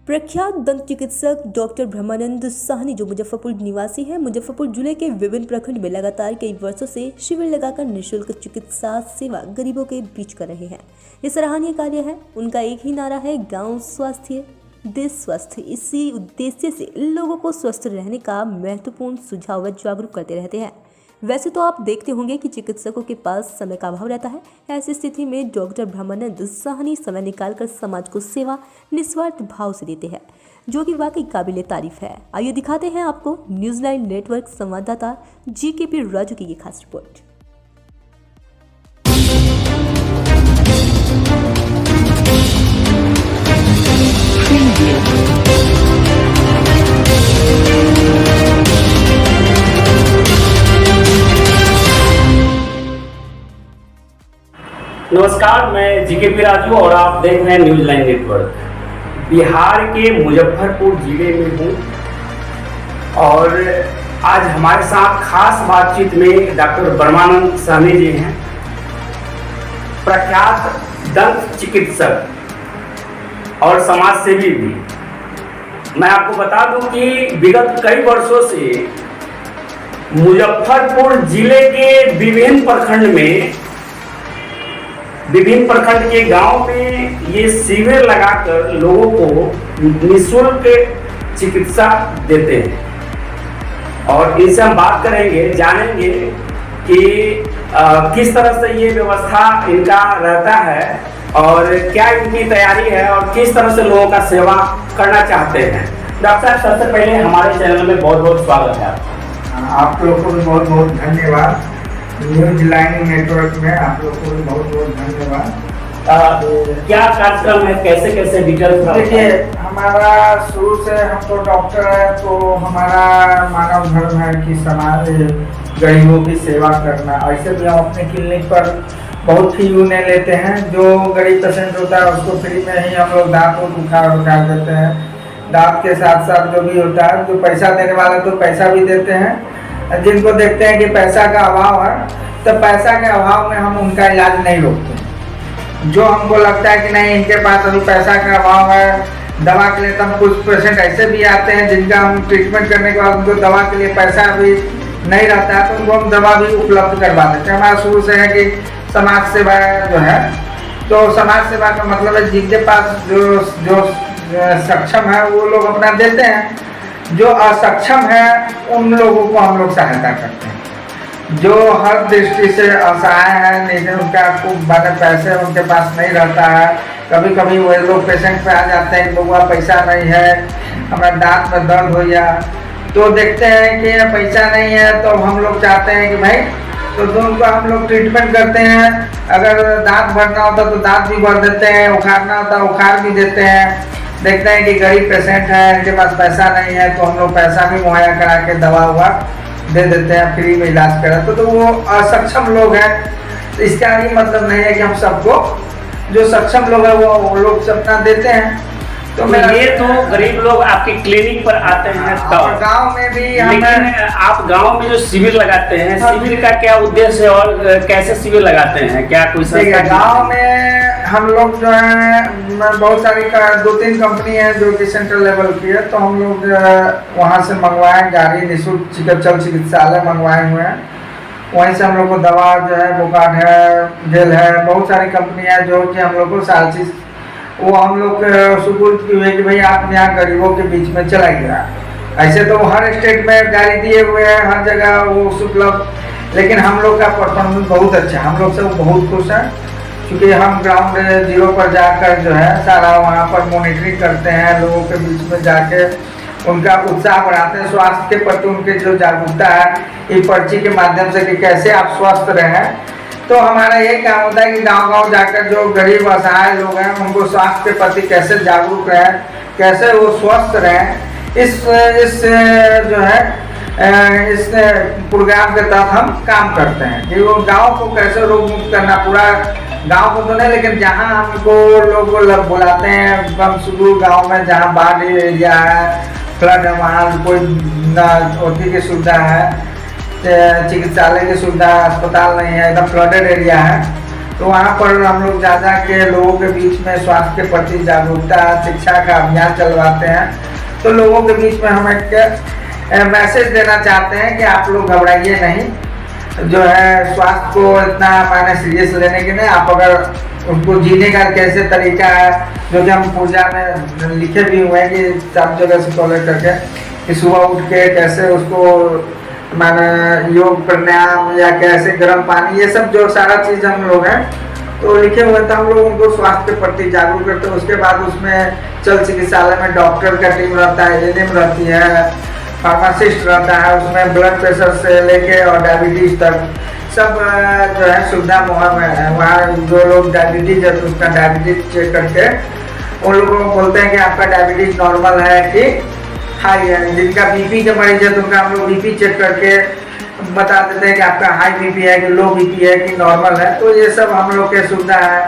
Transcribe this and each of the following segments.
प्रख्यात दंत चिकित्सक डॉक्टर ब्रह्मानंद साहनी जो मुजफ्फरपुर निवासी है, मुजफ्फरपुर जिले के विभिन्न प्रखंड में लगातार कई वर्षों से शिविर लगाकर निःशुल्क चिकित्सा सेवा गरीबों के बीच कर रहे हैं। ये सराहनीय कार्य है। उनका एक ही नारा है, गांव स्वास्थ्य देश स्वस्थ। इसी उद्देश्य से लोगों को स्वस्थ रहने का महत्वपूर्ण सुझाव व जागरूक करते रहते हैं। वैसे तो आप देखते होंगे कि चिकित्सकों के पास समय का अभाव रहता है। ऐसी स्थिति में डॉक्टर ब्रह्मानंद साहनी समय निकालकर समाज को सेवा निस्वार्थ भाव से देते हैं, जो कि वाकई काबिले तारीफ है। आइए दिखाते हैं आपको न्यूज़9 नेटवर्क संवाददाता GKP राजू की ये खास रिपोर्ट। नमस्कार, मैं GKP राजू और आप देख रहे हैं न्यूज़9 नेटवर्क। बिहार के मुजफ्फरपुर जिले में हूँ और आज हमारे साथ खास बातचीत में डॉक्टर ब्रह्मानंद साहनी जी हैं, प्रख्यात दंत चिकित्सक और समाज सेवी भी। मैं आपको बता दूं कि विगत कई वर्षों से मुजफ्फरपुर जिले के विभिन्न प्रखंड के गांव में ये शिविर लगाकर लोगों को निःशुल्क चिकित्सा देते हैं और इनसे हम बात करेंगे, जानेंगे कि किस तरह से ये व्यवस्था इनका रहता है और क्या इनकी तैयारी है और किस तरह से लोगों का सेवा करना चाहते हैं। डॉक्टर साहब, सबसे पहले हमारे चैनल में बहुत बहुत स्वागत है आप लोगों को भी बहुत बहुत धन्यवाद। न्यूज़9 नेटवर्क में आप लोगों को भी बहुत बहुत धन्यवाद। क्या कार्यक्रम है, कैसे कैसे डिटेल्स? देखिए, हमारा शुरू से हम तो डॉक्टर है, तो हमारा मानव धर्म है कि समाज गरीबों की सेवा करना। ऐसे भी हम अपने क्लिनिक पर बहुत फी उन्हें लेते हैं। जो गरीब पेशेंट होता है उसको फ्री में ही हम लोग दांत को उखाड़ देते हैं। दांत के साथ साथ जो भी होता है, जो पैसा देने वाले तो पैसा भी देते हैं। जिनको देखते हैं कि पैसा का अभाव है, तो पैसा के अभाव में हम उनका इलाज नहीं रोकते। जो हमको लगता है कि नहीं, इनके पास अभी पैसा का अभाव है, दवा के लिए, तो हम कुछ पेशेंट ऐसे भी आते हैं जिनका हम ट्रीटमेंट करने के बाद उनको दवा के लिए पैसा अभी नहीं रहता है, तो उनको हम दवा भी उपलब्ध करवा देते हैं। हमारा शुरू से है कि समाज सेवा जो है, तो समाज सेवा का मतलब है जिनके पास जो सक्षम है वो लोग अपना देते हैं, जो असक्षम है उन लोगों को हम लोग सहायता करते हैं। जो हर दृष्टि से असहाय है, नहीं उनका खूब बड़े पैसे उनके पास नहीं रहता है, कभी कभी वो लोग पेशेंट पे आ जाते हैं, लोगों का पैसा नहीं है, हमारे दांत में दर्द हो गया, तो देखते हैं कि पैसा नहीं है, तो हम लोग चाहते हैं कि भाई तो उनको हम लोग ट्रीटमेंट करते हैं। अगर दांत भरना होता तो दांत भी भर देते हैं, उखाड़ना होता उखाड़ भी देते हैं। देखते हैं कि गरीब पेशेंट है, इनके पास पैसा नहीं है, तो हम लोग पैसा भी मुहैया करा के दवा हुआ दे देते हैं, फ्री में इलाज करा। तो वो असक्षम लोग हैं, तो इसका भी मतलब नहीं है कि हम सबको, जो सक्षम लोग हैं वो लोग सपना देते हैं। तो ये तो गरीब लोग आपके क्लिनिक पर आते हैं, और गांव में भी लेकिन आप गांव में जो शिविर लगाते हैं, शिविर का क्या उद्देश्य है और कैसे शिविर लगाते हैं? क्या कोई गांव में हम लोग जो है बहुत सारी 2-3 कंपनी है जो कि सेंट्रल लेवल की है, तो हम लोग वहाँ से मंगवाए गाड़ी, निःशुल्क चिकित्सालय मंगवाए हुए हैं। वहीं से हम लोग को दवा जो है, बुखार है, जेल है, बहुत सारी कंपनी है जो कि हम लोग को साल चीज वो हम लोग सुपुर्द की हुए कि भाई आप यहाँ गरीबों के बीच में चला गया। ऐसे तो हर स्टेट में गाड़ी दिए हुए हैं, हर जगह वो उपलब्ध, लेकिन हम लोग का परफॉर्मेंस बहुत अच्छा है, हम लोग से वो बहुत खुश हैं, क्योंकि हम ग्राउंड जीरो पर जाकर जो है सारा वहाँ पर मॉनिटरिंग करते हैं, लोगों के बीच में जाके उनका उत्साह बढ़ाते हैं, स्वास्थ्य के प्रति उनके जो जागरूकता है ये पर्ची के माध्यम से कि कैसे आप स्वस्थ रहें। तो हमारा यही काम होता है कि गांव-गांव जाकर जो गरीब असहाय लोग हैं उनको स्वास्थ्य के प्रति कैसे जागरूक रहें, कैसे वो स्वस्थ रहें, इस जो है इस प्रोग्राम के तहत हम काम करते हैं कि वो गांव को कैसे रोग मुक्त करना। पूरा गांव को तो नहीं, लेकिन जहां हमको लोग बुलाते हैं, हम सुदूर गांव में जहां बाढ़ एरिया है, फ्लड है, वहाँ कोई ओटी की सुविधा है, चिकित्सालय की सुविधा, अस्पताल नहीं है, एकदम फ्लडेड एरिया है, तो वहाँ पर हम लोग जा के लोगों के बीच में स्वास्थ्य के प्रति जागरूकता शिक्षा का अभियान चलवाते हैं। तो लोगों के बीच में हम एक मैसेज देना चाहते हैं कि आप लोग घबराइए नहीं, जो है स्वास्थ्य को इतना माने सीरियस लेने के नहीं। आप अगर उनको जीने का कैसे तरीका है, जो कि हम पूजा में लिखे भी हुए हैं कि सब जगह से फॉलो करके, कि सुबह उठ के कैसे उसको माने योग प्राणायाम या कैसे गर्म पानी, ये सब जो सारा चीज़ हम लोग हैं तो लिखे हुए थे। हम लोग उनको स्वास्थ्य के प्रति जागरूक करते हैं। उसके बाद उसमें चल चिकित्सालय में डॉक्टर का टीम रहता है, एएनएम रहती है, फार्मासिस्ट रहता है, उसमें ब्लड प्रेशर से लेके और डायबिटीज तक सब जो है सुविधा मुहैया है। वहाँ जो लोग डायबिटीज है तो उसका डायबिटीज चेक करके उन लोगों को बोलते हैं कि आपका डायबिटीज नॉर्मल है कि हाई है। जिनका बीपी के मरीज है तो उनका हम लोग बीपी चेक करके बता देते हैं कि आपका हाई बीपी है कि लो बीपी है कि नॉर्मल है। तो ये सब हम लोग के सुविधा है।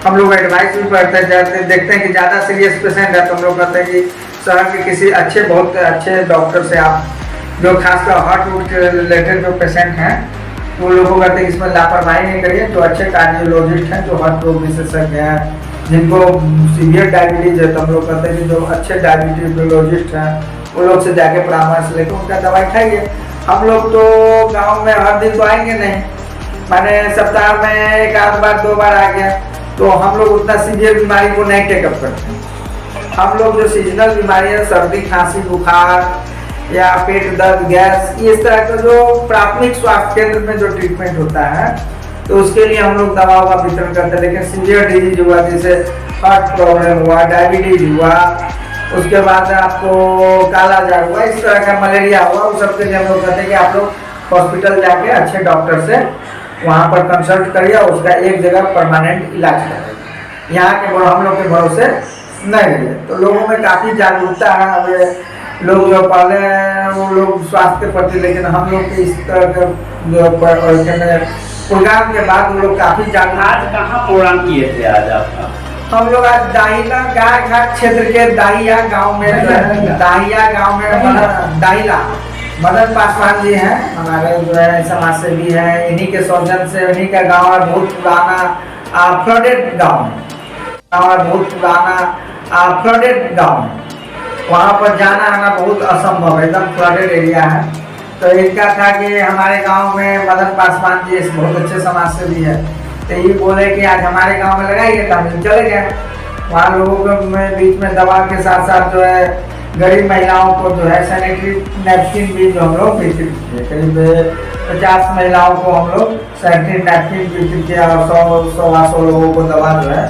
हम लोग एडवाइस भी करते हैं, देखते हैं कि ज़्यादा सीरियस पेशेंट है तो हम लोग कहते हैं कि शहर के किसी अच्छे बहुत अच्छे डॉक्टर से आप, जो खासकर हार्ट रूट के रिलेटेड जो पेशेंट हैं वो लोगों को कहते हैं इसमें लापरवाही नहीं करिए। जो अच्छे कार्डियोलॉजिस्ट हैं, जो हार्ट रोग विशेषज्ञ हैं, जिनको सीवियर डायबिटीज है, तो हम लोग कहते हैं कि जो अच्छे डायबिटीजोलॉजिस्ट हैं वो लोग से जाके परामर्श लेकर उनका दवाई खाइए। हम लोग तो गांव में हर दिन तो आएंगे नहीं, माने सप्ताह में एक आध बार 2 बार आ गया, तो हम लोग उतना सीवियर बीमारी को नहीं टेकअप करते हैं। हम लोग जो सीजनल बीमारियां, सर्दी खांसी बुखार या पेट दर्द गैस, इस तरह का जो प्राथमिक स्वास्थ्य केंद्र में जो ट्रीटमेंट होता है तो उसके लिए हम लोग दवाओं का वितरण करते हैं। लेकिन सीवियर डिजीज हुआ, जैसे हार्ट प्रॉब्लम हुआ, डायबिटीज हुआ, उसके बाद आपको काला जार हुआ, इस तरह का मलेरिया हुआ, उस सब के लिए हम लोग कहते हैं कि आप लोग हॉस्पिटल जाके अच्छे डॉक्टर से वहाँ पर कंसल्ट करिए और उसका एक जगह परमानेंट इलाज करिए। यहाँ के हम लोग के भरोसे नहीं रहिए। तो लोगों में काफ़ी जागरूकता है। अब लोग जो पहले वो लोग स्वास्थ्य के प्रति, लेकिन हम लोग के इस तरह के जो प्रोग्राम के बाद वो लोग काफ़ी जागरूक। आज कहाँ प्रोग्राम किए थे आज आपका? हम लोग आज दाहिला गाय घाट क्षेत्र के दाहिया गांव में दाहिला मदन पासवान जी हैं, हमारे जो है समाज सेवी हैं। इन्हीं के सौजन से, इन्हीं का गांव है, बहुत पुराना फ्लडेड गांव है, बहुत पुराना फ्लडेड गांव है। वहाँ पर जाना आना बहुत असंभव है, एकदम फ्लडेड एरिया है। तो इनका था कि हमारे गांव में मदन पासवान जी बहुत अच्छे समाज सेवी है, तो ये बोले कि आज हमारे गांव में लगाइए, तो हम चले गए। वहाँ लोगों के बीच में दवा के साथ साथ जो है गरीब महिलाओं को जो है सैनिटरी नैपकिन भी जो हम लोग वितरित किए। करीब 50 महिलाओं को हम लोग सैनिटरी नैपकिन वितरित किया और 100 लोगों को दवा जो है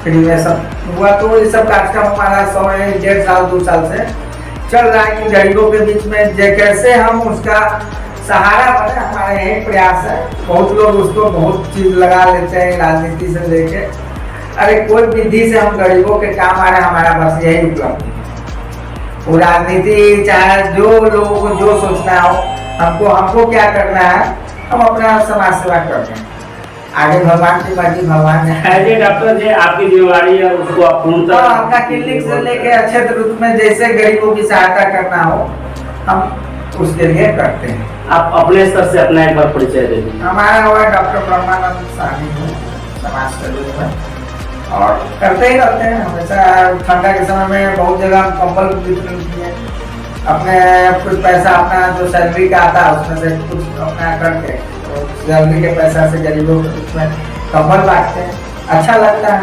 फ्री में सब हुआ। तो ये सब कार्यक्रम हमारा 1.5 साल 2 साल से चल रहा है कि गरीबों के बीच में कैसे हम उसका सहारा बने। हमारा यही प्रयास है। बहुत लोग उसको बहुत चीज लगा लेते हैं, राजनीति से लेके, अरे कोई विधि से हम गरीबों के काम आ रहे, हमारा बस यही उपलब्धि है। वो राजनीति चाहे जो लोगों को जो सोचना हो, हमको क्या करना है, हम अपना समाज सेवा करते हैं। आगे भगवान की मर्जी, भगवान है। डॉक्टर जी आपकी जिम्मेवारी है, उसको आप पूर्णतः अपना क्लिनिक से लेके अच्छे रूप में जैसे गरीबों की सहायता करना हो हम उसके लिए करते हैं। आप अपने स्तर से अपना एक बार परिचय दे दीजिए। हमारा हुआ डॉक्टर ब्रह्मानंद साहनी है, समाज सेवी है और करते ही रहते हैं हमेशा। ठंडा के समय में बहुत जगह कंबल वितरण किए, अपने कुछ पैसा अपना जो सैलरी का आता है उसमें से कुछ अपना करके, तो सैलरी के पैसा से गरीबों के बीच में कंबल बांटते हैं। अच्छा लगता है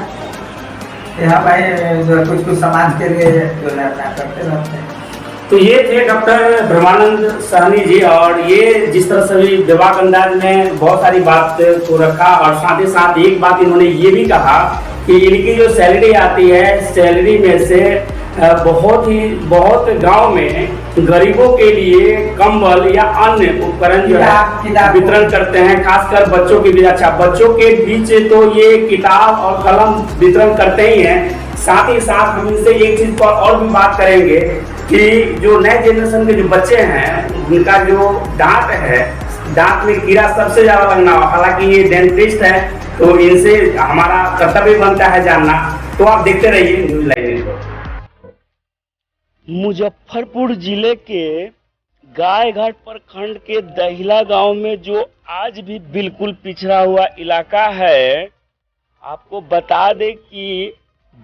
कि हाँ भाई जो कुछ समाज के लिए जो है अपना करते रहते हैं। तो ये थे डॉक्टर ब्रह्मानंद साहनी जी, और ये जिस तरह से भी दिमाग अंदाज में बहुत सारी बात को रखा, और साथ ही साथ एक बात इन्होंने ये भी कहा कि इनकी जो सैलरी आती है, सैलरी में से बहुत गांव में गरीबों के लिए कंबल या अन्य उपकरण जो है वितरण करते हैं, खासकर बच्चों के बीच। अच्छा, बच्चों के बीच तो ये किताब और कलम वितरण करते ही हैं। साथ ही साथ हम इनसे एक चीज पर और भी बात करेंगे कि जो नए जनरेशन के जो बच्चे हैं उनका जो दांत है, दांत में कीड़ा सबसे ज्यादा लगना हो। हालांकि ये डेंटिस्ट है तो इनसे हमारा कर्तव्य बनता है जानना। तो आप देखते रहिए न्यूज लाइव। मुजफ्फरपुर जिले के गायघाट प्रखंड के दहिला गांव में जो आज भी बिल्कुल पिछड़ा हुआ इलाका है, आपको बता दें कि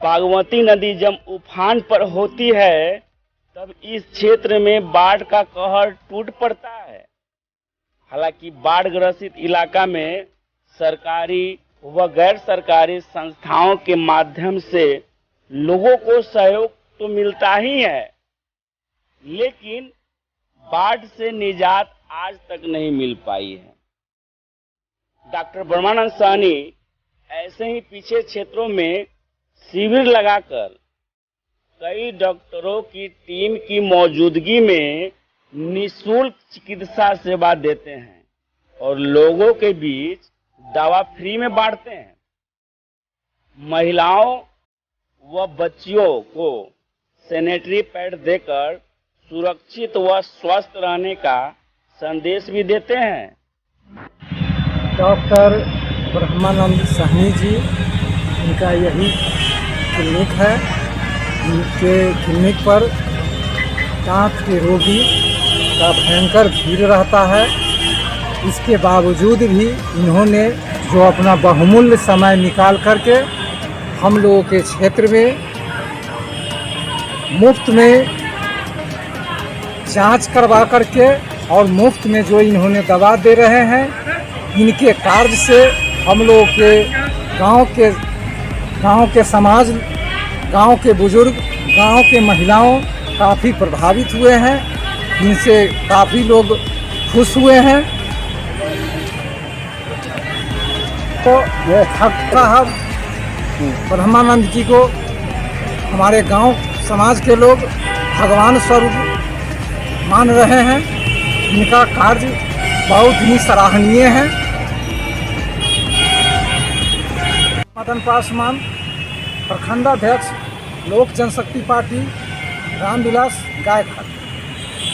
बागमती नदी जब उफान पर होती है तब इस क्षेत्र में बाढ़ का कहर टूट पड़ता है। हालांकि बाढ़ ग्रसित इलाका में सरकारी व गैर सरकारी संस्थाओं के माध्यम से लोगों को सहयोग तो मिलता ही है, लेकिन बाढ़ से निजात आज तक नहीं मिल पाई है। डॉक्टर ब्रह्मानंद साहनी ऐसे ही पीछे क्षेत्रों में शिविर लगाकर कई डॉक्टरों की टीम की मौजूदगी में निःशुल्क चिकित्सा सेवा देते हैं और लोगों के बीच दवा फ्री में बांटते हैं। महिलाओं व बच्चियों को सैनिटरी पैड देकर सुरक्षित व स्वस्थ रहने का संदेश भी देते हैं। डॉक्टर ब्रह्मानंद साहनी जी, इनका यही क्लिनिक है। इनके क्लिनिक पर दांत के रोगी का भयंकर भीड़ रहता है। इसके बावजूद भी इन्होंने जो अपना बहुमूल्य समय निकाल करके हम लोगों के क्षेत्र में मुफ्त में जांच करवा करके और मुफ्त में जो इन्होंने दवा दे रहे हैं, इनके कार्य से हम लोगों के गांव के समाज, गांव के बुजुर्ग, गांव के महिलाओं काफ़ी प्रभावित हुए हैं। इनसे काफ़ी लोग खुश हुए हैं। तो ये हक साहब ब्रह्मानंद जी को हमारे गांव समाज के लोग भगवान स्वरूप मान रहे हैं। इनका कार्य बहुत ही सराहनीय है। मदन पासवान, प्रखंडाध्यक्ष, लोक जनशक्ति पार्टी, रामविलास गायघाट।